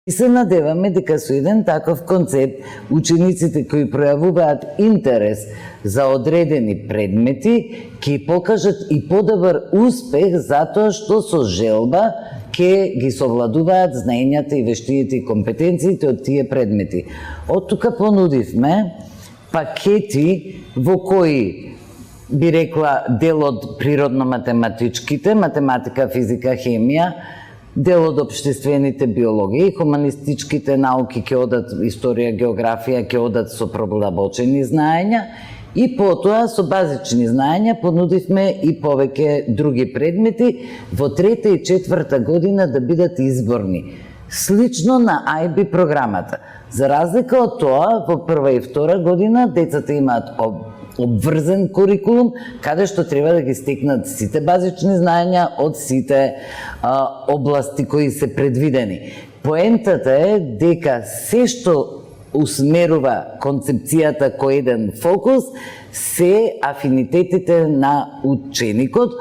И се надеваме дека со еден таков концепт учениците кои пројавуваат интерес за одредени предмети ќе покажат и подобар успех затоа што со желба ќе ги совладуваат знаењата и вештините и компетенциите од тие предмети. Од тука понудивме пакети во кои би рекла дел од природно-математичките, математика, физика, хемија, дел од општествените биологија и хуманистичките науки ќе одат историја, географија, ќе одат со продолбочени знаења и потоа со базични знаења понудивме и повеќе други предмети во трета и четврта година да бидат изборни, слично на IB програмата. За разлика од тоа, во прва и втора година децата имаат обврзен курикулум, каде што треба да ги стекнат сите базични знаења од сите области кои се предвидени. Поентата е дека се што усмерува концепцијата кој еден фокус се афинитетите на ученикот.